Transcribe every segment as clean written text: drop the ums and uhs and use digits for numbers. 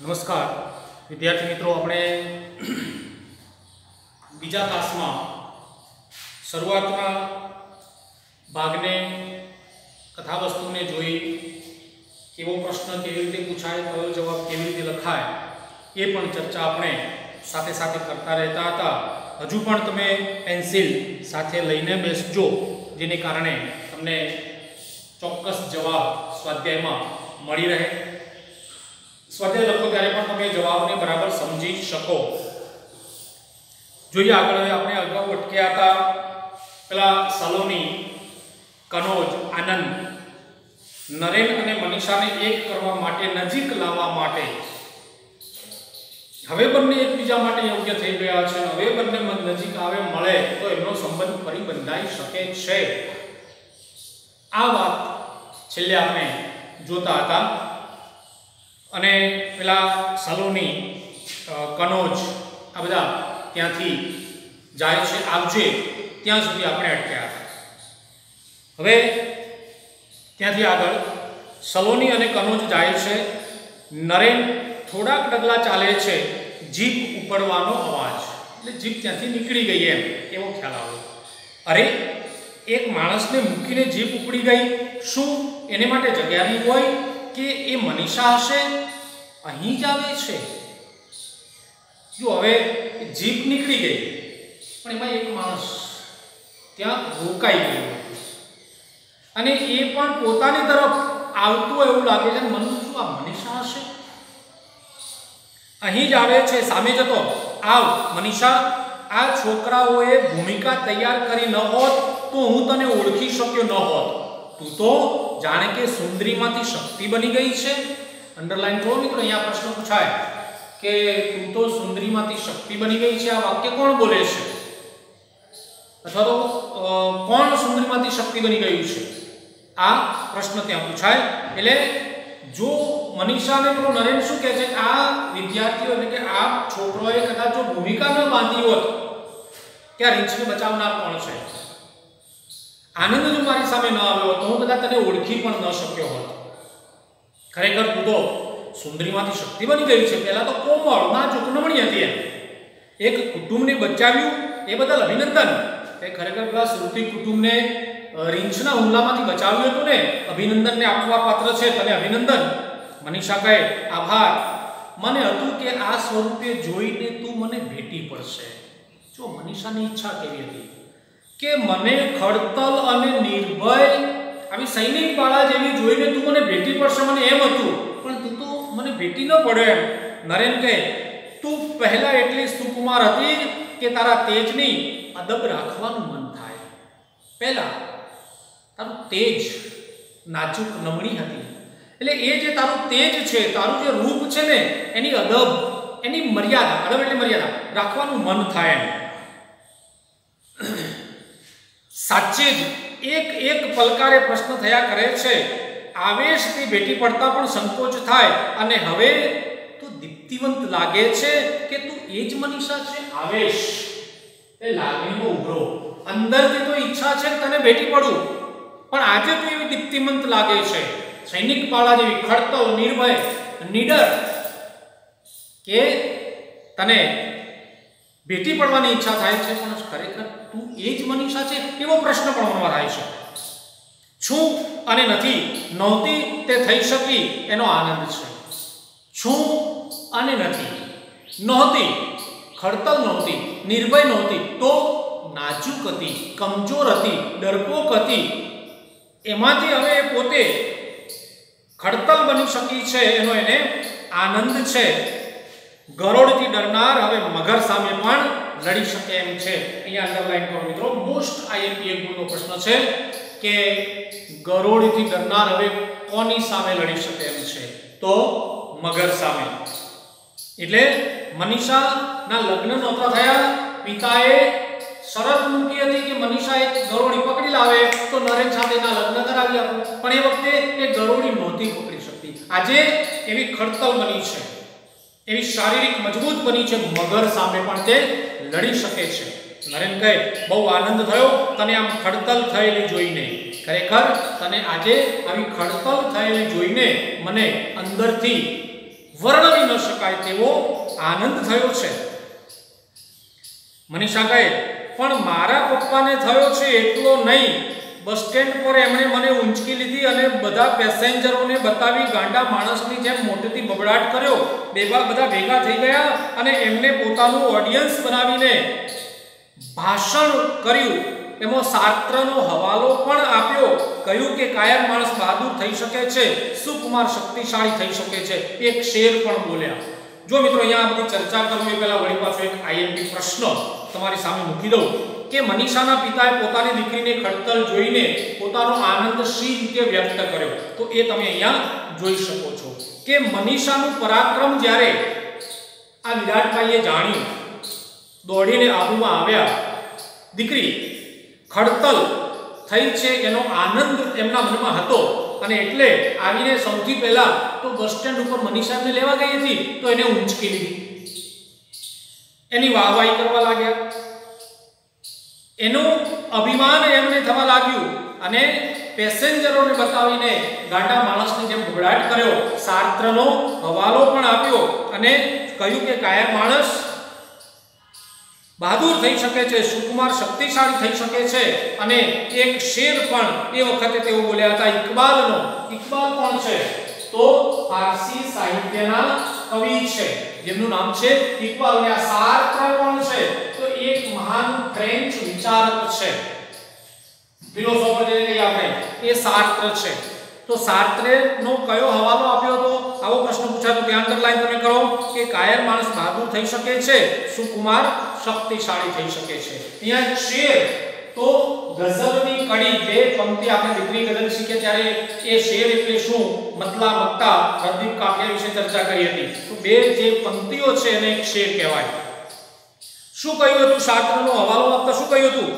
नमस्कार विद्यार्थी मित्रों, अपने बीजा क्लास में शुरुआत भागने कथा वस्तु ने जोई केवो प्रश्न केवी रीते पूछाय, कयो जवाब केवी रीते लखाय ए पण चर्चा अपने साथे साथे करता रहता था। हजू पण तमे पेन्सिल साथे लईने बेसजो, जेने कारणे तमने चोक्कस जवाब स्वाध्याय में मळी रहे। स्वाध्याय लखो त्यारे पण तमे जवाब ने बराबर समझी शको। जोईए आगळ आपणे अगाऊ अटक्या हता पेला सलोनी, कनोज, आनंद, नरेन अने मनीषा ने एक करवा माटे, नजीक लाववा माटे हवे बंने एकबीजा माटे योग्य थई गया छे। हवे बंने नजीक आवे मळे तो एमनो संबंध फरी बंधाई शके छे। आ वात छेल्ले आपणे जोता हता अने पेला सलोनी, कनोज आ बधा त्यांथी जाय छे, आवजे त्यां सुधी आपणे अटक्या हता। हवे त्यांथी आगळ सलोनी अने कनोज जाय छे। नरेन थोड़ाक डगला चाले छे, जीप उपड़वानो अवाज એટલે जीप त्यांथी નીકળી ગઈ એમ એવો ખ્યાલ આવ્યો। અરે એક માણસને મૂકીને જીપ ઉપડી ગઈ, શું એને માટે જગ્યા નહીં હોય કે એ મનીષા હશે? અહીં જ આવે છે। જો હવે જીપ નીકળી ગઈ પણ એમાં એક માણસ ત્યાં રોકાઈ ગયો અને એ પણ પોતાની તરફ આવતો એવું લાગે છે। મને શું આ મનીષા હશે? અહીં જ આવે છે, સામે જતો, આવ મનીષા, આ છોકરાઓએ ભૂમિકા તૈયાર કરી ન હોત તો હું તને ઓળખી શક્યો ન હોત। તું તો જાણે કે સુંદરીમાંથી શક્તિ બની ગઈ છે। અંડરલાઈન કરો મિત્રો, અહીંયા પ્રશ્ન પૂછાય કે તું તો સુંદરીમાંથી શક્તિ બની ગઈ છે। આ વાક્ય કોણ બોલે છે? અથવા તો કોણ સુંદરીમાંથી શક્તિ બની ગયું છે? આ પ્રશ્ન ત્યાં પૂછાય। એટલે जो मनीषा ने तो नरेन शू कहे छे, आ विद्यार्थीओ એટલે કે આ છોકરોએ કદાચ જો ભૂમિકા ન બાંધી હોત કે આ રીંછને બચાવનાર કોણ છે, આનંદ જો મારી સામે ન આવ્યો તો હું કદાચ તને ઓળખી પણ ન શક્યો હોત। ખરેખર તું તો સુંદરીમાંથી શક્તિ બની ગઈ છે। પહેલા તો કોમળ, નાજુક, નમણી હતી એમ। એક કુટુંબને બચાવ્યું એ બદલ અભિનંદન। એ ખરેખર પેલા શ્રુતિ કુટુંબને રીંછના હુમલામાંથી બચાવ્યું હતું ને, અભિનંદનને આપવા પાત્ર છે, તને અભિનંદન। મનીષા કહે, આભાર। મને હતું કે આ સ્વરૂપે જોઈને તું મને ભેટી પડશે। જો મનીષાની ઈચ્છા કેવી હતી કે મને ખડતલ અને નિર્ભય આવી સૈનિક બાળા જેવી જોઈને તું મને ભેટી પડશે, મને એમ હતું, પણ તું તો મને ભેટી ન પડે એમ। નરેન કહે, તું પહેલા એટલી સુકુમાર હતી કે તારા તેજની અદબ રાખવાનું મન થાય। પહેલા તારું તેજ નાજુક, નમણી હતી, એટલે એ જે તારું તેજ છે, તારું જે રૂપ છે ને, એની અદબ, એની મર્યાદા, અદબ એટલે મર્યાદા રાખવાનું મન થાય। સાચે જ એક એક પલકારે પ્રશ્ન થયા કરે છે। આવેશથી ભેટી પડતા પણ સંકોચ થાય અને હવે તું દીપ્તિવંત લાગે છે કે તું એ જ મનીષા છે। આવેશ એ લાગણીનો ઉભરો, અંદરથી તો ઈચ્છા છે કે તને ભેટી પડું, પણ આજે તું એવી દીપ્તિમંત લાગે છે, સૈનિક બાળા જેવી, ખડતલ, નિર્ભય, નિડર, કે તને ભેટી પડવાની ઈચ્છા થાય છે, પણ ખરેખર તું એ જ મનીષા છે એવો પ્રશ્ન પણ મનમાં થાય છે। છું અને નથી, નહોતી તે થઈ શકી એનો આનંદ છે। છું અને નથી, નહોતી, ખડતલ નહોતી, નિર્ભય નહોતી, તો નાજુક હતી, કમજોર હતી, ડરપોક હતી, એમાંથી હવે પોતે ખડતલ બની શકી છે એનો એને આનંદ છે। ગરોળથી ડરનાર હવે મગર સામે પણ લડી શકે એમ છે। અહીંયા અંડરલાઈન કરો મિત્રો, મોસ્ટ આઈએમપી ગુણનો પ્રશ્ન છે કે ગરોળથી ડરનાર હવે કોની સામે લડી શકે એમ છે? તો મગર સામે। એટલે મનીષાના લગ્ન નહોતા થયા, પિતાએ શરત મૂકી હતી કે મનીષા એક ગરોળી પકડી લાવે તો નરેન સાથેના લગ્ન કરાવી આપો, પણ એ વખતે એ ગરોળી નહોતી પકડી શકતી। આજે એવી ખડતલ બની છે, એવી શારીરિક મજબૂત બની છે, મગર સામે પણ તે લડી શકે છે। નરેન કહે, બહુ આનંદ થયો તને આમ ખડતલ થયેલી જોઈને। ખરેખર તને આજે આવી ખડતલ થયેલી જોઈને મને અંદરથી વર્ણવી ન શકાય તેવો આનંદ થયો છે. મનીષા કહે પણ મારા પપ્પાને થયો છે એટલો નહીં. બસ સ્ટેન્ડ પર એમણે મને ઊંચકી લીધી અને બધા પેસેન્જરોને બતાવી ગાંડા માણસની જેમ મોટેથી બબડાટ કર્યો. બધા ભેગા થઈ ગયા અને એમને પોતાનું ઓડિયન્સ બનાવીને ભાષણ કર્યું. એમાં સાર્ત્રનો હવાલો પણ આપ્યો. કહ્યું કે કાયર માણસ બહાદુર થઈ શકે છે, સુકુમાર શક્તિશાળી થઈ શકે છે. એક શેર પણ બોલ્યા. જો મિત્રો અહીંયા આ બધી ચર્ચા કરવી એ પહેલા વળી પાછો એક આઈએમપી પ્રશ્ન તમારી સામે મૂકી દઉં કે મનીષાના પિતાએ પોતાની દીકરીને ખડતલ જોઈને પોતાનો આનંદ શી રીતે વ્યક્ત કર્યો, તો એ તમે અહીંયા જોઈ શકો છો કે મનીષાનું પરાક્રમ જ્યારે આ વિરાટભાઈએ જાણ્યું, દોડીને આબુમાં આવ્યા. દીકરી ખડતલ થઈ છે એનો આનંદ એમના મનમાં હતો અને એટલે આવીને સૌથી પહેલા તો બસ સ્ટેન્ડ ઉપર મનીષાને લેવા ગઈ હતી તો એને ઊંચકી લીધી, એની વાહવાહી કરવા લાગ્યા, એનું અભિમાન એમને થવા લાગ્યું અને પેસેન્જરોને બતાવીને ગાંડા માણસની જેમ બબડાટ કર્યો. સાર્ત્રનો હવાલો પણ આપ્યો અને કહ્યું કે કાયર માણસ બહાદુર થઈ શકે છે, સુકુમાર શક્તિશાળી થઈ શકે છે. અને એક શેર પણ એ વખતે તેઓ બોલ્યા હતા ઇકબાલનો. ઇકબાલ કોણ છે? તો ફારસી સાહિત્યના કવિ છે જેમનું નામ છે ઇકબાલ. અને આ સાર્ત્ર કોણ છે? તો એક મહાન ફ્રેન્ચ વિચારક છે, ફિલોસોફર જેને કહીએ આપણે, એ સાર્ત્ર છે. તો સાર્ત્રેનો કયો હવાલો આપ્યો હતો? આવો પ્રશ્ન પૂછાય તો ધ્યાન અંડરલાઈન તમે કરો કે કાયર માણસ બહાદુર થઈ શકે છે, સુકુમાર શક્તિશાળી થઈ શકે છે. અહીંયા શેર તો ગઝલની કડી, જે પંક્તિ આપણે દીકરી ગઝલ શીખે ત્યારે એ શેર એટલે શું, મતલા મક્તા પ્રદીપ કાફિયા વિશે ચર્ચા કરી હતી. તો બે જે પંક્તિઓ છે એને એક શેર કહેવાય. શું કહ્યું હતું? શાસ્ત્રનો હવાલો આપતા શું કહ્યું હતું?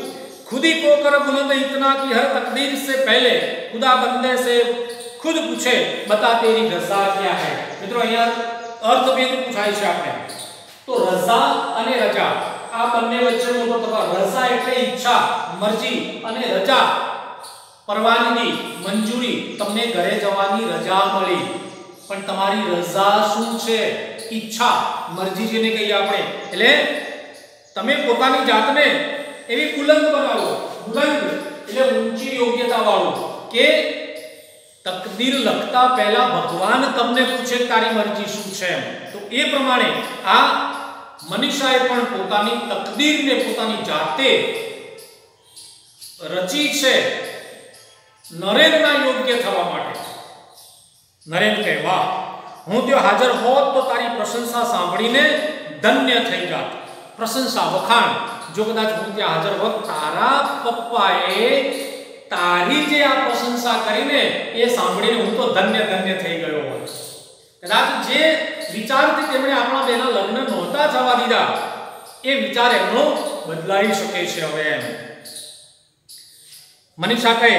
खुदी को कर बुलंद इतना कि हर तकदीर से पहले खुदा बंदे से खुद पूछे बता तेरी रजा क्या है. મિત્રો અહીંયા અર્થભેદ પૂછાય છે આપણે. તો રજા અને રજા આ બંને વચ્ચે મોટો તફાવત. રજા એટલે ઈચ્છા, મરજી, અને રજા પરવાનગી, મંજૂરી. તમને ઘરે જવાની રજા મળી પણ તમારી રજા શું છે? ઈચ્છા, મરજી જેને કહીએ આપણે. એટલે તમે પોતાની જાતને એવી બુલંદ બનાવો. બુલંદ એટલે ઊંચી યોગ્યતા વાળું કે તકદીર લખતા પહેલા ભગવાન તમને પૂછે તારી મરજી શું છે. તો એ પ્રમાણે આ મનીષાએ પણ પોતાની તકદીરને પોતાની જાતે રચી છે નરેનના યોગ્ય થવા માટે. નરેન કહે વાહ, હું ત્યાં હાજર હોત તો તારી પ્રશંસા સાંભળીને ધન્ય થઈ જાત. પ્રશંસા, વખાણ. જો કદાચ હું ત્યાં હાજર હોત, તારા પપ્પાએ તારી જે આ પ્રશંસા કરીને એ સાંભળીને હું તો ધન્ય ધન્ય થઈ ગયો હોત. કદાચ જે વિચારથી તેમણે આપણા બેના લગ્ન નહોતા થવા દીધા એ વિચાર એમનો બદલાઈ શકે છે હવે એમ. મનીષા કહે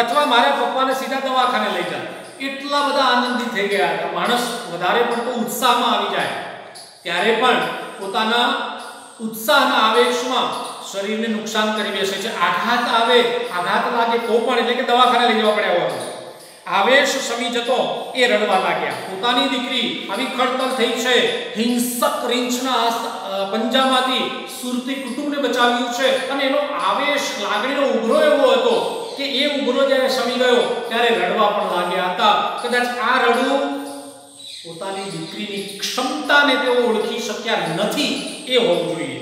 અથવા મારા પપ્પાને સીધા દવાખાને લઈ જાય. એટલા બધા આનંદિત થઈ ગયા હતા. માણસ વધારે પડતો ઉત્સાહમાં આવી જાય ત્યારે પણ પોતાના ઉત્સાહના આવેશમાં શરીરને નુકસાન કરી બેસે છે. આઘાત આવે, આઘાત લાગે તો પણ એટલે કે દવાખાને લઈ જવા પડ્યા હોય. આવેશ સમી જતો એ રડવા લાગ્યા. પોતાની દીકરી આવી ખડતલ થઈ છે, હિંસક રીંછના પંજામાંથી સુરતી કુટુંબને બચાવ્યું છે અને એનો આવેશ, લાગણીનો ઉભરો એવો હતો કે એ ઉભરો જ્યારે સમી ગયો ત્યારે રડવા પણ લાગ્યા હતા. કદાચ આ રડવું પોતાની દીકરીની ક્ષમતાને તેઓ ઓળખી શક્યા નથી એ હોવું જોઈએ.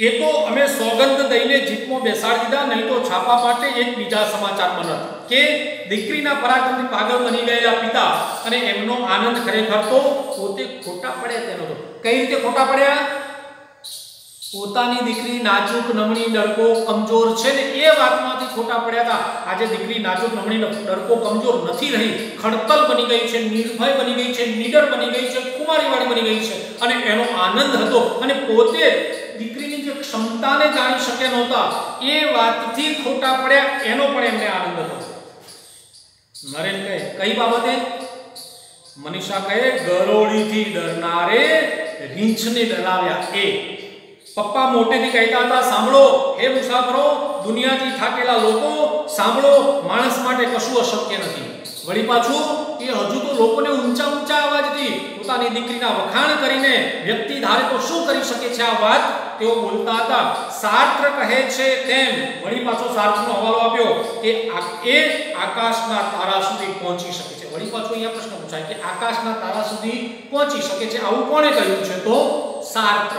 એ તો અમે સોગંદ દઈને જીપમાં બેસાડી દીધા, નહીં તો છાપા પાટે એક બીજા સમાચાર બનત કે દીકરીના પરાક્રમથી પાગલ બની ગયેલા પિતા અને એમનો આનંદ ખરેખર તો પોતે ખોટા પડ્યા તેનો તો. કઈ રીતે ખોટા પડ્યા? પોતાની દીકરી નાજુક, નમણી, ડરકો, કમજોર છે ને એ વાતમાંથી ખોટા પડ્યા હતા. આજે દીકરી નાજુક, નમણી, ડરકો, કમજોર નથી રહી. ખડતલ બની ગઈ છે, નિર્ભય બની ગઈ છે, નીડર બની ગઈ છે, કુમારીવાળી બની ગઈ છે અને એનો આનંદ હતો. અને પોતે દીકરીની જે ક્ષમતાને જાણી શકે નહોતા એ વાતથી ખોટા પડ્યા એનો પણ એમને આનંદ હતો. નરેન કહે કઈ બાબતે? મનીષા કહે ગરોળીથી ડરનારે રીંછને ડરાવ્યા એ. પપ્પા મોટેથી કહેતા હતા સાંભળો હે મુસાફરો, દુનિયાથી થાકેલા લોકો સાંભળો, માણસ માટે કશું અશક્ય નથી. વળી પાછું એ હજુ તો લોકોને ઊંચા ઊંચા અવાજથી પોતાની દીકરીના વખાણ કરીને વ્યક્તિ ધારે તો શું કરી શકે છે આ વાત તેઓ બોલતા હતા. સાર્ત્ર કહે છે તેમ વળી પાછો સાર્ત્રનો હવાલો આપ્યો કે એ આકાશના તારા સુધી પહોંચી શકે છે. વળી પાછો અહીંયા પ્રશ્ન પૂછાય કે આકાશના તારા સુધી પહોંચી શકે છે આવું કોણે કહ્યું છે? તો સાર્ત્ર.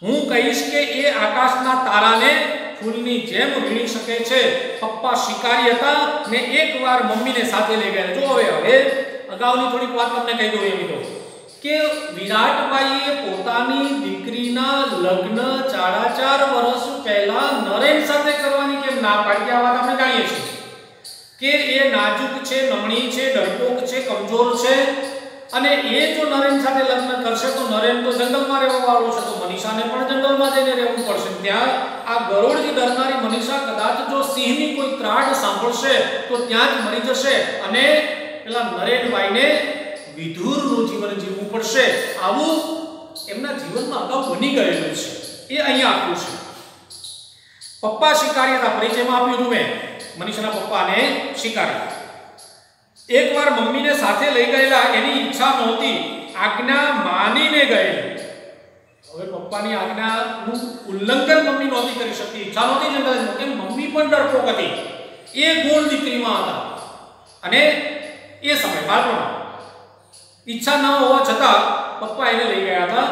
હું કહીશ કે એ આકાશના તારાને ફૂલની જેમ વીણી શકે છે. પપ્પા શિકારી હતા ને એકવાર મમ્મીને સાથે લઈ ગયા. જો હવે અગાઉની થોડીક વાત તમને કહી દઉં એમ તો કે વિરાટભાઈએ પોતાની દીકરીના લગ્ન 4.5 વર્ષ પહેલા નરેન સાથે કરવાની કેમ ના પાડી? આ વાત આપણે જાણીએ છીએ કે એ નાજુક છે, નમણી છે, ડરપોક છે, કમજોર છે અને એ જો નરેન સાથે લગ્ન કરશે તો નરેન તો જંગલમાં રહેવા વાળો છે, તો મનીષાને પણ જંગલમાં જઈને રહેવું પડશે. ત્યાં આ ગરોળથી ડરનારી મનીષા કદાચ જો સિંહની કોઈ ત્રાડ સાંભળશે તો ત્યાં જ મરી જશે અને પેલા નરેનભાઈને વિધુરનું જીવન જીવવું પડશે. આવું એમના જીવનમાં અગાઉ બની ગયેલું છે. એ અહીંયા આપ્યું છે. પપ્પા શિકારી હતા, પરિચયમાં આપ્યું હતું મેં મનીષાના પપ્પાને શિકારી. એકવાર મમ્મીને સાથે લઈ ગયેલા, એની ઈચ્છા નહોતી, આજ્ઞા માનીને ગયેલા. હવે પપ્પાની આજ્ઞાનું ઉલ્લંઘન મમ્મી નહોતી કરી શકતી, ઈચ્છા નહોતી જનતા કે મમ્મી પણ ડરપોક હતી. એ ગુણ દીકરીમાં હતા અને એ સમય બાળપણમાં ઈચ્છા ન હોવા છતાં પપ્પા એને લઈ ગયા હતા.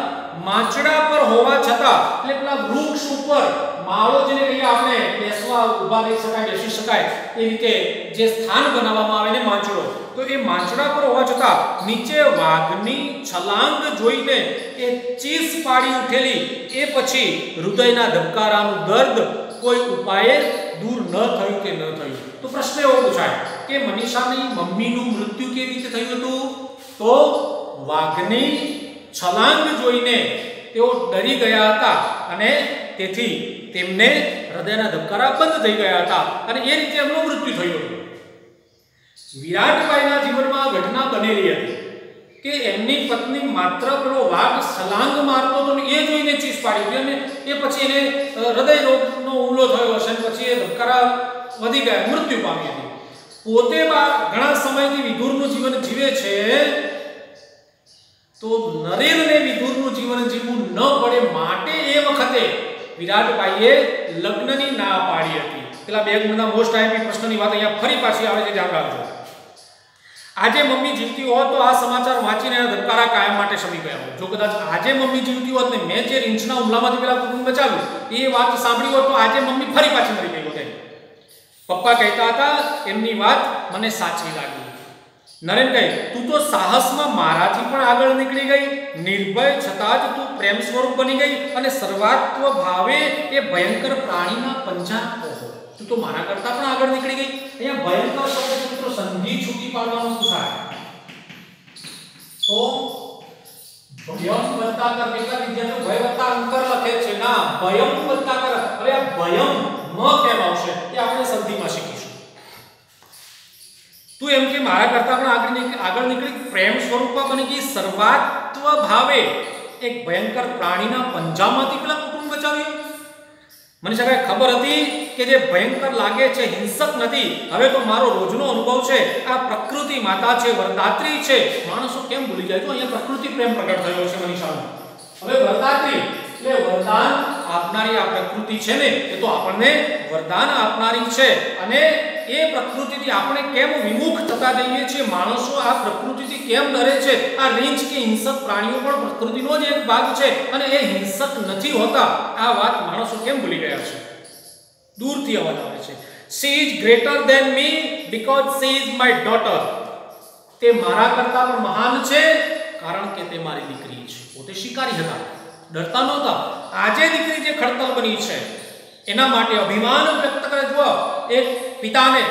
માંચડા પર હોવા છતાં એટલે પેલા વૃક્ષ ઉપર માળો જેને કહીએ આપણે બેસવા ઊભા રહી શકાય, બેસી શકાય એ રીતે જે સ્થાન બનાવવામાં આવે ને માંચડો, તો એ માંચડા પર હોવા છતાં નીચે વાઘની છલાંગ જોઈને એ ચીસ પાડી ઉઠેલી. એ પછી હૃદયના ધબકારાનું દર્દ કોઈ ઉપાયે દૂર ન થયું કે ન થયું. તો પ્રશ્ન એવો પૂછાય કે મનીષાની મમ્મીનું મૃત્યુ કેવી રીતે થયું હતું? તો વાઘની છલાંગ જોઈને તેઓ ડરી ગયા હતા અને તેથી તેમને હૃદયના ધબકારા બંધ થઈ ગયા હતા અને એ રીતે એમનું મૃત્યુ થયું હતું. વિરાટભાઈના જીવનમાં ઘટના બનેલી હતી કે એમની પત્ની માત્ર પેલો વાઘ છલાંગ મારતો હતો ને એ જોઈને ચીસ પાડી હતી અને એ પછી એને હૃદય રોગનો હુમલો થયો હશે, પછી એ ધબકારા વધી ગયા, મૃત્યુ પામી હતી. પોતે ઘણા સમયથી વિધુરનું જીવન જીવે છે તો નરેનને વિધુરનું જીવન જીવવું ન પડે માટે એ વખતે વિરાટભાઈએ લગ્નની ના પાડી હતી. પેલા બે બધા મોસ્ટ આઈપી પ્રશ્નની વાત અહીંયા ફરી પાછી આવે છે, ધ્યાન રાખજો. આજે મમ્મી જીવતી હોત તો આ સમાચાર વાંચીને એના ધબકારા કાયમ માટે શમી ગયા હોત. જો કદાચ આજે મમ્મી જીવતી હોત ને મેં જે રીંછના હુમલામાંથી પેલા કુટુંબ બચાવ્યું એ વાત સાંભળી હોત તો આજે મમ્મી ફરી પાછી મરી ગઈ હોત. પપ્પા કહેતા હતા એમની વાત મને સાચી લાગી. નરેન કહે તું તો સાહસમાં મારાથી પણ આગળ નીકળી ગઈ, નિર્ભય છતાં જ તું પ્રેમ સ્વરૂપ બની ગઈ અને સર્વાત્વ ભાવે એ ભયંકર પ્રાણીના પંજા ઓહો તું તો મારા કરતા પણ આગળ નીકળી ગઈ. અહીંયા ભયંકર શબ્દ મિત્રો સંધિ છૂટી પાડવાનું પૂછાય તો ભયમ વત્તા કર. કેટલા વિદ્યાર્થીઓ ભય વત્તા અંકર લખે છે, ના ભયમ વત્તા કર. હવે આ ભયમ ન કેમ આવશે એ આપણે સંધિમાં શીખીશું. તું એમ કે મારા કરતા પણ આગળ નીકળી, પ્રેમ સ્વરૂપમાં બની ગઈ, સર્વાત્વ ભાવે એક ભયંકર પ્રાણીના પંજામાંથી પેલા કુટુંબ બચાવ્યું. મનીષાને ખબર હતી કે જે ભયંકર લાગે છે હિંસક નથી. હવે તો મારો રોજનો અનુભવ છે, આ પ્રકૃતિ માતા છે, વરદાત્રી છે. માણસો કેમ ભૂલી જાય? તો અહીંયા પ્રકૃતિ પ્રેમ પ્રગટ થયો છે મનીષાનો. હવે વરદાત્રી એટલે વરદાન આપનારી આ પ્રકૃતિ છે ને, એ તો આપણને વરદાન આપનારી છે અને એ પ્રકૃતિથી આપણે કેમ વિમુખ થતા જઈએ છીએ? માણસો આ પ્રકૃતિથી કેમ ડરે છે? આ રીંછ કે હિંસક પ્રાણીઓ પણ પ્રકૃતિનો જ એક ભાગ છે અને એ હિંસક નથી હોતા. આ વાત માણસો કેમ ભૂલી ગયા છે? દૂરથી અવાજ આવે છે, she is greater than me because she is my daughter. તે મારા કરતા પણ મહાન છે કારણ કે તે મારી દીકરી છે. પોતે શિકારી હતા, ડરતા નહોતા. આજે દીકરી જે ખડતલ બની છે એના માટે અભિમાન વ્યક્ત કરે. જો એક પિતાને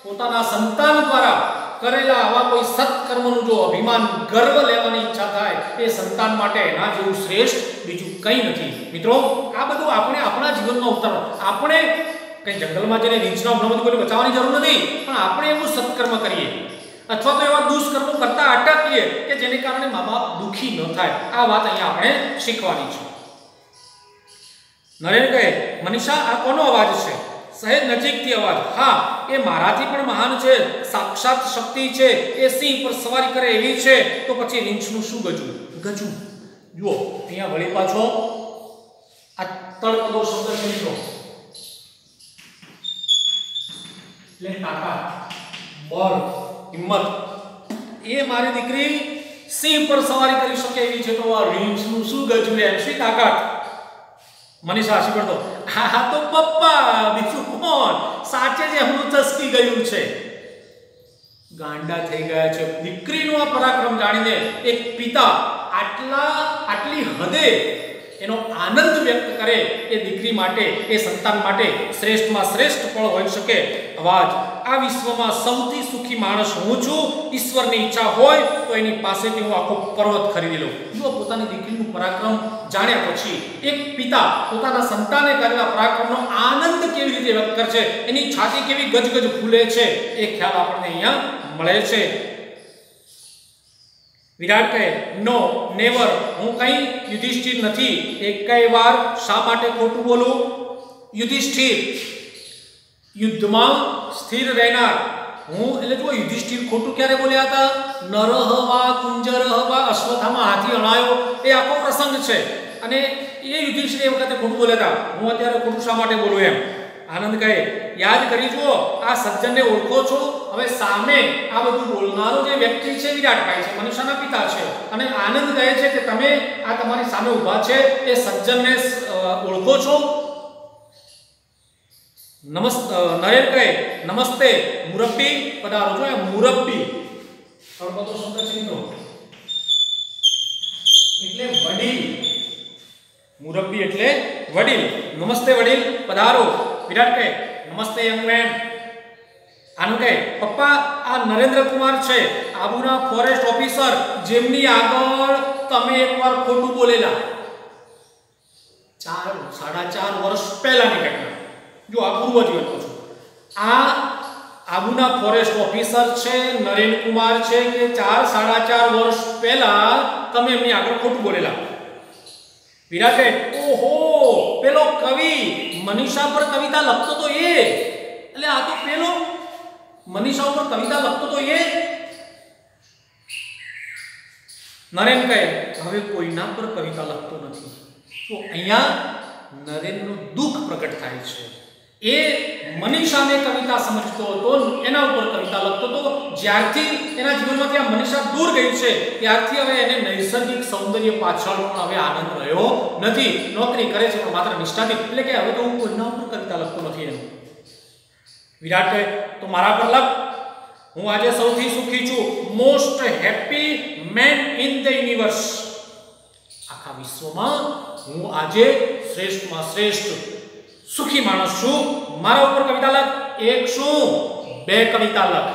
પોતાના સંતાન દ્વારા કરેલા આવા કોઈ સત્કર્મનું જો અભિમાન, ગર્વ લેવાની ઈચ્છા થાય એ સંતાન માટે એના જેવું શ્રેષ્ઠ બીજું કંઈ નથી. મિત્રો આ બધું આપણે આપણા જીવનમાં ઉતારવું. આપણે કંઈ જંગલમાં જઈને રીંછના હુમલામાંથી કોઈને બચાવવાની જરૂર નથી, પણ આપણે એવું સત્કર્મ કરીએ અથવા તો એવા દુષ્કર્મો કરતા અટકીએ કે જેને કારણે મા બાપ દુઃખી ન થાય. આ વાત અહીંયા આપણે શીખવાની છે. નરેન કહે મનીષા આ કોનો અવાજ છે? સહેજ નજીકથી અવાજ, હા એ મારાથી પણ મહાન છે, સાક્ષાત શક્તિ છે, એ સિંહ પર સવારી કરે એવી છે, તો પછી રીંછનું શું ગજું? ગજું. જુઓ અહીંયા વળી પાછો આ તળપદો શબ્દ છે મિત્રો, એટલે તાકાત, બળ, હિંમત. એ મારી દીકરી સિંહ પર સવારી કરી શકે એવી છે, તો આ રીંછનું શું ગજું? એમ શી તાકાત? મનીષા હસી પડતો, હા તો પપ્પા બીજું કોણ? સાચે જ એમનું ચસકી ગયું છે. ગાંડા થઈ ગયા છે. દીકરીનું આ પરાક્રમ જાણીને એક પિતા આટલી હદે એનો આનંદ વ્યક્ત કરે એ દીકરી માટે, એ સંતાન માટે શ્રેષ્ઠમાં શ્રેષ્ઠ ફળ હોઈ શકે. અવાજ, આ વિશ્વમાં સૌથી સુખી માણસ હું છું. ઈશ્વરની ઈચ્છા હોય તો એની પાસેથી હું આખો પર્વત ખરીદી લઉં. જો પોતાની દીકરીનું પરાક્રમ જાણ્યા પછી એક પિતા પોતાના સંતાને કરેલા પરાક્રમનો આનંદ કેવી રીતે વ્યક્ત કરશે, એની છાતી કેવી ગજગજ ફૂલે છે, એ ખ્યાલ આપણને અહીંયા મળે છે. વિરાટ કહે, નો નેવર, હું કઈ યુધિષ્ઠિર નથી. એકેય વાર શા માટે ખોટું બોલું? યુધિષ્ઠિર યુદ્ધમાં સ્થિર રહેનાર હું, એટલે જો યુધિષ્ઠિર ખોટું ક્યારે બોલ્યા હતા? નરહવા કુંજરહવા અશ્વત્થામાં હાથી હણાયો, એ આખો પ્રસંગ છે, અને એ યુધિષ્ઠિર એ વખતે ખોટું બોલ્યા હતા. હું અત્યારે ખોટું શા માટે બોલું એમ? આનંદ કહે, યાદ કરી જુઓ, આ સજ્જનને ઓળખો છો? હવે સામે આ બધું બોલનારો જે વ્યક્તિ છે વિરાટભાઈ છે, મનીષાના પિતા છે, અને આનંદ કહે છે કે તમે આ તમારી સામે ઊભા છે એ સજ્જનને ઓળખો છો? નરેન કહે, નમસ્તે મુરબ્બી, પધારો. જો મુરબ્બી તળપદો શબ્દ છે મિત્રો, એટલે વડીલ. મુરબ્બી એટલે વડીલ. નમસ્તે વડીલ, પધારો. વિરાટ કહે, નમસ્તે યંગ મેન. આનું કહે, પપ્પા આ નરેન્દ્ર કુમાર છે, આબુના ફોરેસ્ટ ઓફિસર, જેમની આગળ તમે એકવાર ખોટું બોલેલા. 4.5 વર્ષ પહેલાની ઘટના. જો આ પૂર્વ જીવનનો છું. આ આબુના ફોરેસ્ટ ઓફિસર છે, નરેન કુમાર છે, કે 4.5 વર્ષ પહેલા તમે એમની આગળ ખોટું બોલેલા. વિરાટે, ઓહો પેલો કવિ મનીષા પર કવિતા લખતો તો એ, એટલે આ તો પેલો મનીષા ઉપર કવિતા લખતો તો એ. નરેન કહે, હવે કોઈના પર કવિતા લખતો નથી. તો અહીંયા નરેનનું દુઃખ પ્રગટ થાય છે. એ મનીષાને કવિતા સમજતો હતો, એના ઉપર કવિતા લખતો હતો. જ્યારથી એના જીવનમાંથી આ મનીષા દૂર ગઈ છે ત્યારથી હવે એને નૈસર્ગિક સૌંદર્ય પાછળ પણ હવે આનંદ રહ્યો નથી. નોકરી કરે છે પણ માત્ર નિષ્ઠાથી, એટલે કે હવે તો હું કોઈના ઉપર કવિતા લખતો નથી એમ. વિરાટ કહે, તો મારા પર લખ. હું આજે સૌથી સુખી છું, most happy man in the universe. આખા વિશ્વમાં હું આજે શ્રેષ્ઠમાં શ્રેષ્ઠ સુખી માણસ છું. મારા ઉપર કવિતા લખ. 1 શું 2 કવિતા લખ.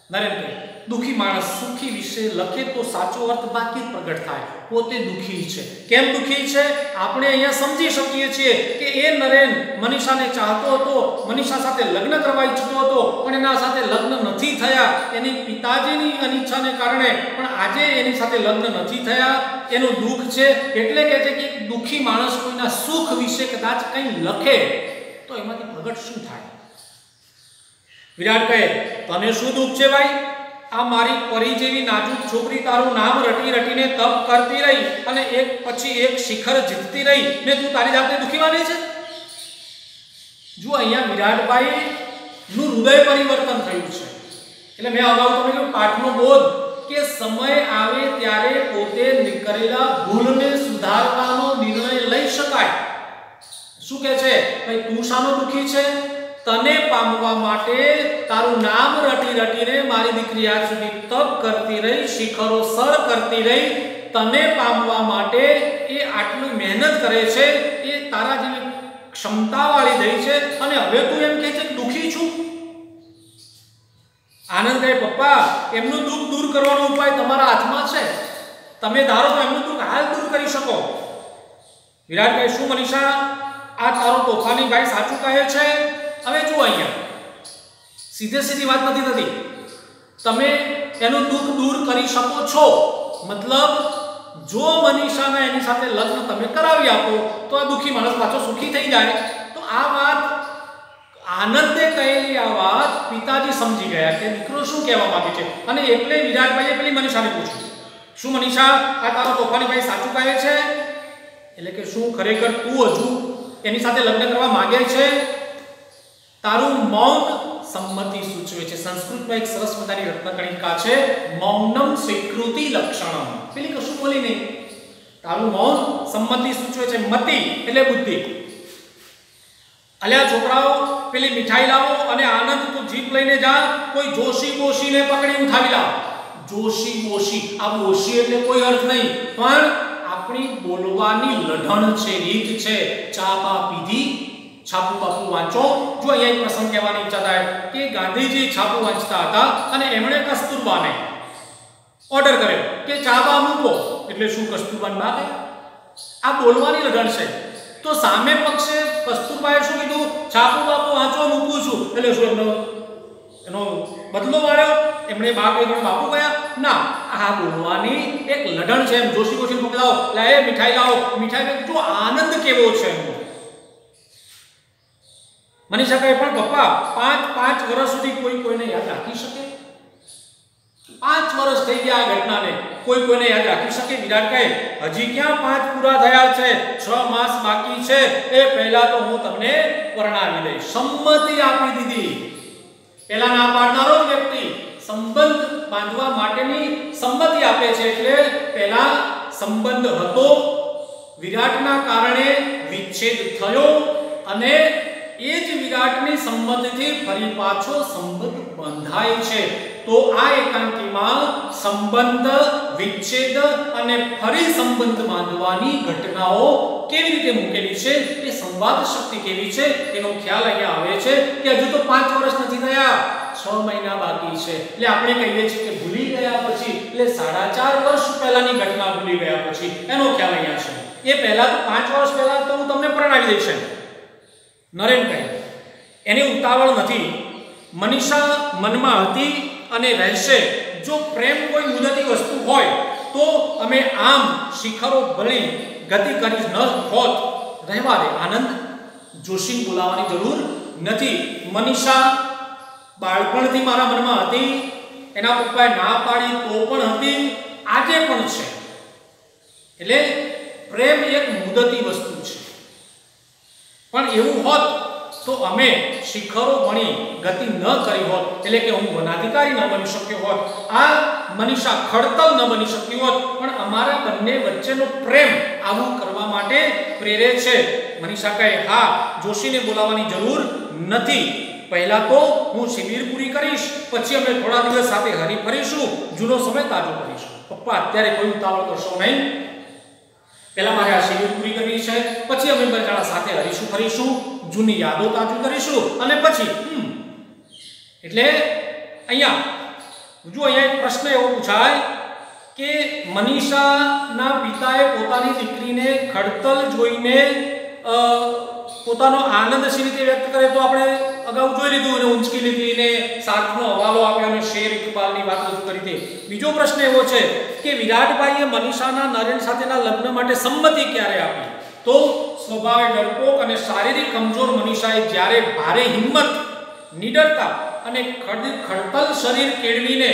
નરેન્દ્ર, દુખી માણસ સુખી વિશે લખે તો સાચો અર્થ બાકી પ્રગટ થાય. પોતે દુખી છે. કેમ દુખી છે આપણે અહીંયા સમજી શકીએ છીએ કે એ નરેન મનીષાને ચાહતો હતો, મનીષા સાથે લગ્ન કરવા ઈચ્છતો હતો, પણ એના સાથે લગ્ન નથી થયા. એની પિતાજીની અનિચ્છાને કારણે પણ આજે એની સાથે લગ્ન નથી થયા. એનું દુઃખ છે. એટલે કહે છે કે દુખી માણસ કોઈના સુખ વિશે કદાચ કંઈ લખે તો એમાંથી પ્રગટ શું થાય? વિરાટ કહે, તને શું દુઃખ છે ભાઈ? આ મારી પરી જેવી નાજુક છોકરી તારું નામ રટી રટીને તપ કરતી રહી અને એક પછી એક શિખર જીતતી રહી ને તું તારી જાતને દુખી માને છે? જો અહીંયા વિરાટભાઈ નું હૃદય પરિવર્તન થયું છે. એટલે મેં અગાઉ તમને કહ્યું પાઠનો બોધ કે સમય આવે ત્યારે પોતે કરેલા ભૂલને સુધારવાનો નિર્ણય લઈ શકાય. શું કહે છે ભાઈ, તું શાનો દુખી છે? તને પામવા માટે તારું નામ રટી રટીને મારી દીકરી આજ સુધી તપ કરતી રહી, શિખરો સર કરતી રહી. તને પામવા માટે એ આટલી મહેનત કરે છે, એ તારા જેવી ક્ષમતાવાળી થઈ છે, અને હવે તું એમ કહે છે કે દુખી છું? આનંદ કહે, પપ્પા એમનું દુઃખ દૂર કરવાનો ઉપાય તમારા હાથમાં છે. તમે ધારો તો એમનું દુઃખ હાલ દૂર કરી શકો. વિરાટ કહે, શું મનીષા આ તારો તોફાની ભાઈ સાચું કહે છે? હવે જુઓ અહીંયા સીધે સીધી વાત નથી થતી. તમે એનું દુઃખ દૂર કરી શકો છો. મતલબ જો મનીષાના એની સાથે લગ્ન તમે કરાવી આપો તો આ દુઃખી માણસ પાછો સુખી થઈ જાય. તો આ વાત આનંદે કહેલી આ વાત પિતાજી સમજી ગયા કે દીકરો શું કહેવા માંગે છે, અને એટલે વિરાટભાઈએ પેલી મનીષાને પૂછ્યું, શું મનીષા આ તારો તોફાની ભાઈ સાચું કહે છે? એટલે કે શું ખરેખર તું હજુ એની સાથે લગ્ન કરવા માંગે છે? તારું મૌન સંમતિ સૂચવે છે. સંસ્કૃતમાં એક સરસ મજાની રત્નકણિકા છે, મૌનમ સ્વીકૃતિ લક્ષણમ. પેલી કશું બોલી નહીં, તારું મૌન સંમતિ સૂચવે છે. મતિ એટલે બુદ્ધિ. અલ્યા છોકરાઓ, પેલી મીઠાઈ લાવો અને આનંદ તું જીપ લઈને જા, કોઈ જોશી બોશીને પકડી ઉઠાવી લાવ. જોશી બોશી, આ બોશી એટલે કોઈ અર્થ નહીં, પણ આપણી બોલવાની લઢણ છે, રીત છે. ચા બા પીધી, છાપુ બાપુ વાંચો. જો અહીંયા એક પ્રસંગ કહેવાની ઈચ્છા થાય કે ગાંધીજી છાપુ વાંચતા હતા અને એમણે કસ્તુરબાને ઓર્ડર કર્યો કે ચા બા મૂકો, એટલે શું કસ્તુરબાન ના ગયા? આ બોલવાની લઢણ છે. તો સામે પક્ષે કસ્તુરબાએ શું કીધું? છાપુ બાપુ વાંચો, મૂકું છું. એટલે શું એનો બદલો વાળ્યો? એમણે બાપુ ગયા? ના, આ બોલવાની એક લઢણ છે. એમ જોશી બોશી મોકલાવો, લાય મીઠાઈ લાવો, મીઠાઈ જો આનંદ કેવો છે. મનીષા કહે, પણ પપ્પા 5 વર્ષ સુધી કોઈને યાદ રાખી શકે? 5 વર્ષ થઈ ગયા આ ઘટનાને, કોઈને યાદ રાખી શકે? વિરાટ કહે, હજી ક્યાં 5 પૂરા થયા છે, 6 માસ બાકી છે. એ પહેલા તો હું તમને પરણાવી દઈશ. સંમતિ આપી દીધી. પહેલા ના પાડનારો વ્યક્તિ સંબંધ બાંધવા માટેની સંમતિ આપે છે, એટલે પહેલા સંબંધ હતો, વિરાટના કારણે વિચ્છેદ થયો અને એ જ વિરાટની સંમતિથી ફરી પાછો સંબંધ બંધાય છે. તો આ એકાંકીમાં સંબંધ, વિચ્છેદ અને ફરી સંબંધ બાંધવાની ઘટનાઓ કેવી રીતે મૂકેલી છે, એ સંવાદ શક્તિ કેવી છે એનો ખ્યાલ અહીંયા આવે છે કે હજુ તો 5 વર્ષ નથી થયા, 6 મહિના બાકી છે. એટલે આપણે કહીએ છીએ કે ભૂલી ગયા પછી, એટલે 4.5 વર્ષ પહેલાની ઘટના ભૂલી ગયા પછી એનો ખ્યાલ અહીંયા છે. એ પહેલા તો 5 વર્ષ પહેલા તો હું તમને પરણાવી દઈશ. નરેન કહે, એની ઉતાવળ નથી. મનીષા મનમાં હતી અને રહેશે. જો પ્રેમ કોઈ મુદતી વસ્તુ હોય તો અમે આમ શિખરો ભળી ગતિ કરી ન હોત. રહેવા દે આનંદ, જોશીને બોલાવવાની જરૂર નથી. મનીષા બાળપણથી મારા મનમાં હતી, એના પપ્પાએ ના પાડી તો પણ હતી, આજે પણ છે. એટલે પ્રેમ એક મુદતી વસ્તુ છે. પણ એવું હોત તો અમે શિખરો ભણી ગતિ ન કરી હોત, એટલે કે હું વનાધિકારી ન બની શક્યો હોત, આ મનીષા ખડતલ ન બની શકી હોત. પણ અમારા બંને વચ્ચેનો પ્રેમ આવું કરવા માટે પ્રેરે છે. મનીષા કહે, હા, જોશીને બોલાવવાની જરૂર નથી. પહેલા તો હું શિબિર પૂરી કરીશ, પછી અમે થોડા દિવસ સાથે હરી ફરીશું, જૂનો સમય તાજો કરીશું. પપ્પા અત્યારે કોઈ ઉતાવળ કરશો નહીં. પહેલા મારે આ શિબિર પૂરી કરવી છે, પછી અમે બધા સાથે હરીશું ફરીશું, જૂની યાદો તાજી કરીશું, અને પછી એટલે અહીંયા એક પ્રશ્ન એવો પૂછાય કે મનીષાના પિતાએ પોતાની દીકરીને ખડતલ જોઈને પોતાનો આનંદ સી રીતે વ્યક્ત કરે તો આપણે અગાઉ જોઈ લીધું, અને ઊંચકી લીધી ને સાથનો હવાલો આપ્યો અને શેર ઇકબાલની વાત રજૂ કરી હતી. બીજો પ્રશ્ન એવો છે કે વિરાટભાઈએ મનીષાના નરેન સાથેના લગ્ન માટે સંમતિ ક્યારે આપી? તો સ્વભાવે ડરપોક અને શારીરિક કમજોર મનીષાએ જ્યારે ભારે હિંમત, નિડરતા અને ખડતલ શરીર કેળવીને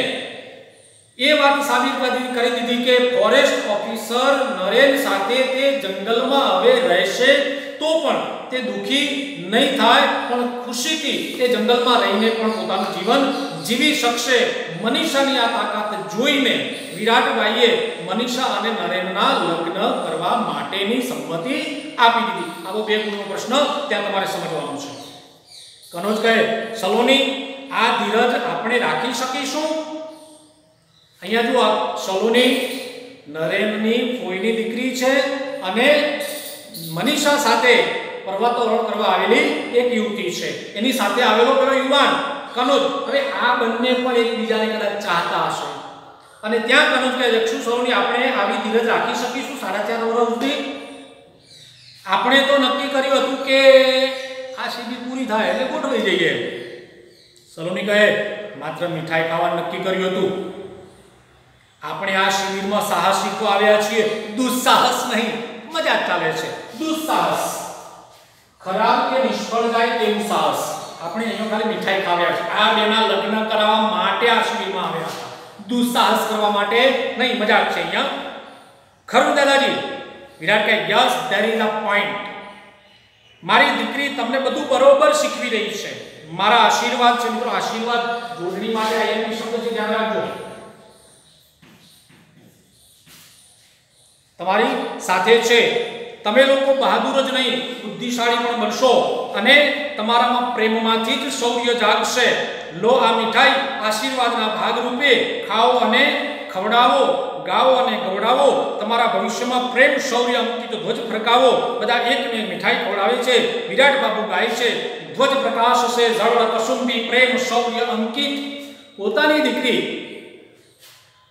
એ વાત સાબિત કરી દીધી કે ફોરેસ્ટ ઓફિસર નરેન સાથે તે જંગલમાં હવે રહેશે તો પણ તે દુખી નહીં થાય, પણ ખુશીથી તે જંગલમાં રહીને પણ પોતાનું જીવન જીવી શકશે. મનીષાની આ તાકાત જોઈને વિરાટભાઈએ મનીષા અને નરેનના લગ્ન કરવા માટેની સંમતિ આપી દીધી. આવો 2 ગુણનો પ્રશ્ન ત્યાં તમારે સમજવાનો છે. કનોજ કહે, સલોની, આ ધીરજ આપણે રાખી શકીશું? અહીંયા જો આ સલોની નરેનની ફોઈની દીકરી છે અને મનીષા સાથે પર્વતારોહણ કરવા આવેલી એક યુવતી છે, એની સાથે આવેલો પેલો યુવાન કનોજ. હવે આ બંને પણ એકબીજાને કદાચ ચાહતા હશે, અને ત્યાં કનોજ કહે, જક્ષુ સલોની, આપણે આવી ધીરજ રાખી શકીશું 4.5 વર્ષ સુધી? આપણે તો નક્કી કર્યું હતું કે આ શિબિર પૂરી થાય એટલે ગોઠવાઈ જઈએ. સલોની કહે, માત્ર મીઠાઈ ખાવાનું નક્કી કર્યું હતું. આપણે આ શિબિરમાં સાહસિકો આવ્યા છીએ, દુસ્સાહસ નહીં. મજા ચાલે છે, દુસ્સાહસ. ખરાબ કે નિષ્ફળ જાય તેવું સાહસ. આપણે અહીંયા ખાલી મીઠાઈ ખાવ્યા છે, આ બેના લગ્ન કરાવવા માટે આ શિબિરમાં આવ્યા હતા, દુસ્સાહસ કરવા માટે નહીં, મજાક છે અહીંયા. ખરું દાદાજી? વિરાટ કહે yes there is a point. મારી દીકરી તમને બધું બરોબર શીખવી રહી છે, મારા આશીર્વાદ છે. મિત્રો આશીર્વાદ જોડણી માટે આઈએમપી શબ્દ છે, ધ્યાન રાખજો. તમારી સાથે છે. તમે લોકો બહાદુર જ નહીં બુદ્ધિશાળી પણ બનશો અને તમારામાં પ્રેમમાંથી જ શૌર્ય જાગશે. લો આ મીઠાઈ આશીર્વાદના ભાગરૂપે ખાઓ અને ખવડાવો, ગાઓ અને ગવડાવો. તમારા ભવિષ્યમાં પ્રેમ શૌર્ય અંકિત ધ્વજ ફરકાવો. બધા એકને મીઠાઈ ખવડાવે છે. વિરાટ બાબુ ગાય છે ધ્વજ પ્રકાશ છે ઝળ કસુંબી પ્રેમ શૌર્ય અંકિત. પોતાની દીકરી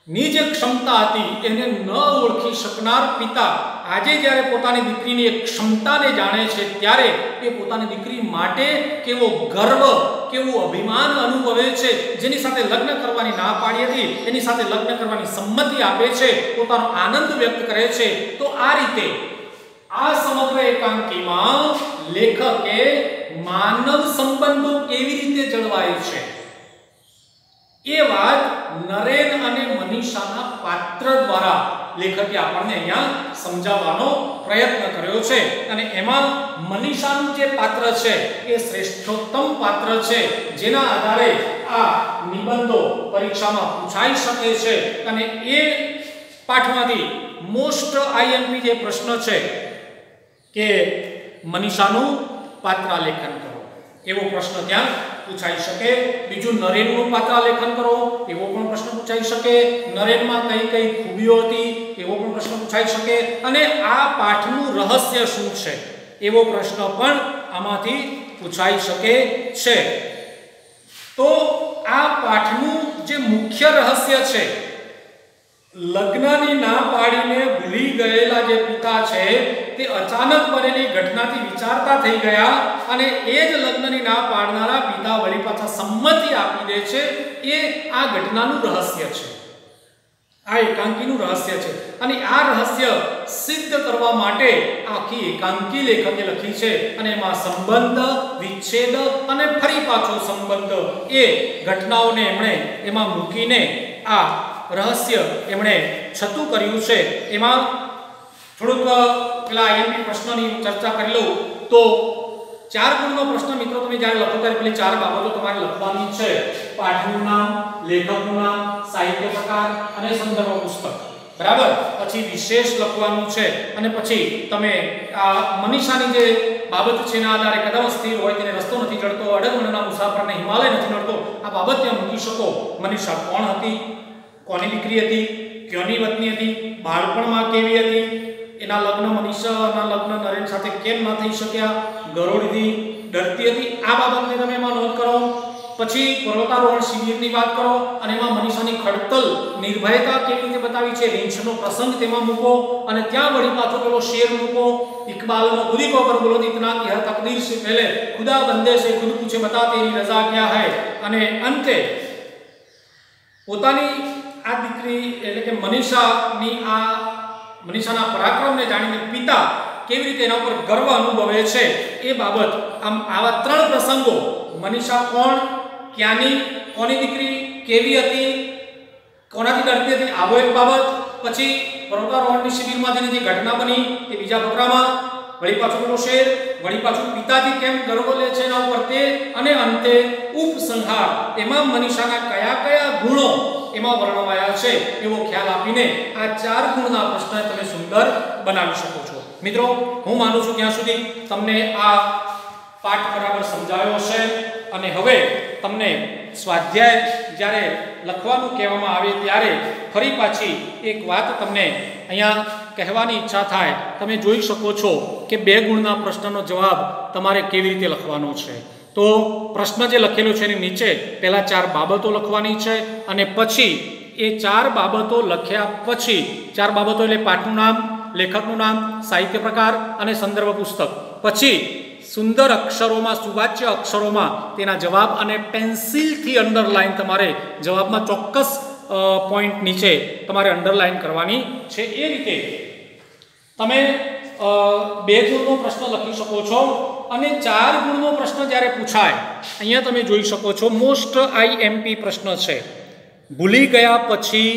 ની જે ક્ષમતા હતી એને ન ઓળખી શકનાર પિતા આજે જ્યારે પોતાની દીકરીની એક ક્ષમતાને જાણે છે ત્યારે એ પોતાની દીકરી માટે કેવો ગર્વ, કેવું અભિમાન અનુભવે છે. જેની સાથે લગ્ન કરવાની ના પાડી હતી એની સાથે લગ્ન કરવાની સંમતિ આપે છે, પોતાનો આનંદ વ્યક્ત કરે છે. તો આ રીતે આ સમગ્ર એકાંકીમાં લેખકે માનવ સંબંધો કેવી રીતે જળવાય છે એ વાત નરેન અને મનીષાના પાત્ર દ્વારા લેખકે આપણને અહીંયા સમજાવવાનો પ્રયત્ન કર્યો છે. અને એમાં મનીષાનું જે પાત્ર છે એ શ્રેષ્ઠોત્તમ પાત્ર છે, જેના આધારે આ નિબંધો પરીક્ષામાં પૂછાઈ શકે છે. અને એ પાઠમાંથી મોસ્ટ આઈએમપી જે પ્રશ્ન છે કે મનીષાનું પાત્રાલેખન કરો એવો પ્રશ્ન ત્યાં પૂછાઈ શકે. બીજું નરેનનું પાત્રાલેખન કરો એવો પણ પ્રશ્ન પૂછાઈ શકે. નરેનમાં કઈ કઈ ખૂબીઓ હતી એવો પણ પ્રશ્ન પૂછાઈ શકે. અને આ પાઠનું રહસ્ય શું છે એવો પ્રશ્ન પણ આમાંથી પૂછાઈ શકે છે. તો આ પાઠનું જે મુખ્ય રહસ્ય છે, લગ્નની ના પાડીને ભૂલી ગયેલા જે પિતા છે તે અચાનક બનેલી ઘટનાથી વિચારતા થઈ ગયા અને એ જ લગ્નની ના પાડનારા પિતા વળી પાછા સંમતિ આપી દે છે. એ આ ઘટનાનું રહસ્ય છે, આ એકાંકીનું રહસ્ય છે. અને આ રહસ્ય સિદ્ધ કરવા માટે આખી એકાંકી લેખકે લખી છે. અને એમાં સંબંધ, વિચ્છેદ અને ફરી પાછો સંબંધ એ ઘટનાઓને એમણે એમાં મૂકીને આ રહસ્ય એમણે છતું કર્યું છે. એમાં થોડુંક પેલા આઈએમપી પ્રશ્નની ચર્ચા કરી લઉં તો 4 ગુણનો પ્રશ્ન મિત્રો તમે જ્યારે લખો ત્યારે પેલી 4 બાબતો તમારે લખવાની છે. પાઠનું નામ, લેખકનું નામ, સાહિત્ય પ્રકાર અને સંદર્ભ પુસ્તક, બરાબર. પછી વિશેષ લખવાનું છે અને પછી તમે આ મનીષાની જે બાબત છે એના આધારે કદમ સ્થિર હોય તેને રસ્તો નથી ચડતો, અડગમણના મુસાફરને હિમાલય નથી નડતો, આ બાબત ત્યાં મૂકી શકો. મનીષા કોણ હતી, કોની દીકરી હતી, ક્યોની વતની હતી, બાળપણમાં કેવી હતી, એના લગ્ન મનીષાના લગ્ન નરેન સાથે કેમ ના થઈ શક્યા, ગરોળીથી ડરતી હતી, આ બાબતને તમે એમાં નોંધ કરો. પછી પર્વતારોહણ શિબિરની વાત કરો અને એમાં મનીષાની ખડતલ નિર્ભયતા કેવી રીતે બતાવી છે, રીંછનો પ્રસંગ તેમાં મૂકો. અને ત્યાં વળી પાછો પેલો શેર મૂકો, ઇકબાલનો ખુદી કો પર બોલો ઇતના કે હર તકદીર સે પહેલે ખુદા બંદે સે ખુદ પૂછે બતા તેરી રઝા ક્યા હૈ. અને અંતે પોતાની આ દીકરી એટલે કે મનીષાના પરાક્રમને જાણીને પિતા કેવી રીતે એના પર ગર્વ અનુભવે છે એ બાબત. આમ આવા 3 પ્રસંગો, મનીષા કોણ, ક્યાંની, કોની દીકરી, કેવી હતી, કોનાથી ડરતી હતી, આવો એક બાબત. પછી પર્વતારોહણની શિબિરમાં જેની જે ઘટના બની એ બીજા ફકરામાં, વળી પાછું પેલો શેર, વળી પાછું પિતાજી કેમ ગર્વ લે છે એના ઉપર તે, અને અંતે ઉપસંહાર, એમાં મનીષાના કયા કયા ગુણો એમાં વર્ણવાયા છે એવો ખ્યાલ આપીને આ 4 ગુણના પ્રશ્ન તમે સુંદર બનાવી શકો છો. મિત્રો હું માનું છું ત્યાં સુધી તમને આ પાઠ બરાબર સમજાયો હશે. અને હવે તમને સ્વાધ્યાય જ્યારે લખવાનું કહેવામાં આવે ત્યારે ફરી પાછી એક વાત તમને અહીંયા કહેવાની ઈચ્છા થાય. તમે જોઈ શકો છો કે 2 ગુણના પ્રશ્નનો જવાબ તમારે કેવી રીતે લખવાનો છે. તો પ્રશ્ન જે લખેલો છે એની નીચે પહેલા 4 બાબતો લખવાની છે અને પછી એ 4 બાબતો લખ્યા પછી 4 બાબતો એટલે પાઠનું નામ, લેખકનું નામ, સાહિત્ય પ્રકાર અને સંદર્ભ પુસ્તક. પછી સુંદર અક્ષરોમાં, સુવાચ્ય અક્ષરોમાં તેના જવાબ અને પેન્સિલથી અંડરલાઈન તમારે જવાબમાં ચોક્કસ પોઈન્ટ નીચે તમારે અંડરલાઈન કરવાની છે. એ રીતે તમે 2 ગુણનો પ્રશ્ન લખી શકો છો અને 4 ગુણનો પ્રશ્ન જ્યારે પૂછાય, અહીંયા તમે જોઈ શકો છો મોસ્ટ આઈએમપી પ્રશ્ન છે. ભૂલી ગયા પછી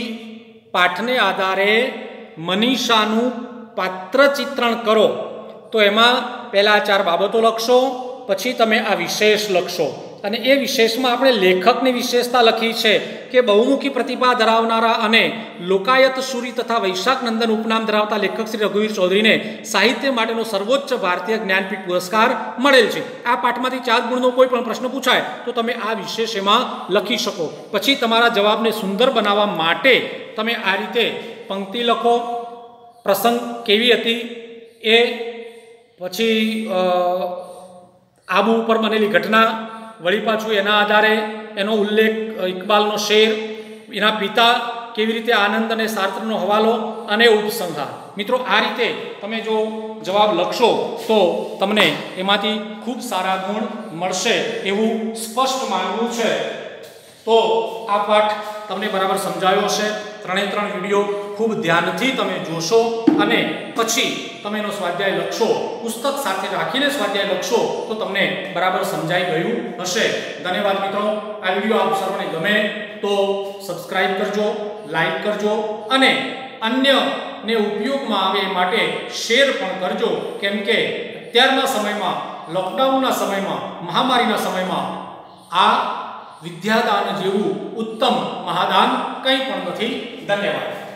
પાઠને આધારે મનીષાનું પાત્ર ચિત્રણ કરો. તો એમાં પહેલા 4 બાબતો લખશો, પછી તમે આ વિશેષ લખશો અને એ વિશેષમાં આપણે લેખકની વિશેષતા લખી છે કે બહુમુખી પ્રતિભા ધરાવનારા અને લોકાયત સુરી તથા વૈશાખ નંદન ઉપનામ ધરાવતા લેખક શ્રી રઘુવીર ચૌધરીને સાહિત્ય માટેનો સર્વોચ્ચ ભારતીય જ્ઞાનપીઠ પુરસ્કાર મળેલ છે. આ પાઠમાંથી 4 ગુણનો કોઈ પણ પ્રશ્ન પૂછાય તો તમે આ વિશેષ એમાં લખી શકો. પછી તમારા જવાબને સુંદર બનાવવા માટે તમે આ રીતે પંક્તિ લખો, પ્રસંગ કેવી હતી એ, પછી આબુ ઉપર બનેલી ઘટના, વળી પાછું એના આધારે એનો ઉલ્લેખ, ઇકબાલનો શેર, એના પિતા, કેવી રીતે આનંદ અને સાર્ત્રનો હવાલો અને ઉપસંહાર. મિત્રો આ રીતે તમે જો જવાબ લખશો તો તમને એમાંથી ખૂબ સારા ગુણ મળશે એવું સ્પષ્ટ માનવું છે. તો આ પાઠ તમને બરાબર સમજાયો હશે. 3 વિડીયો ખૂબ ધ્યાનથી તમે જોશો અને પછી તમે એનો સ્વાધ્યાય લખશો, પુસ્તક સાથે રાખીને સ્વાધ્યાય લખશો તો તમને બરાબર સમજાઈ ગયું હશે. ધન્યવાદ મિત્રો. આ વિડીયો આપ સર્વને ગમે તો સબસ્ક્રાઇબ કરજો, લાઈક કરજો અને અન્યને ઉપયોગમાં આવે એ માટે શેર પણ કરજો. કેમ કે અત્યારના સમયમાં, લોકડાઉનના સમયમાં, મહામારીના સમયમાં આ વિદ્યાદાન જેવું ઉત્તમ મહાદાન કંઈ પણ નથી. ધન્યવાદ.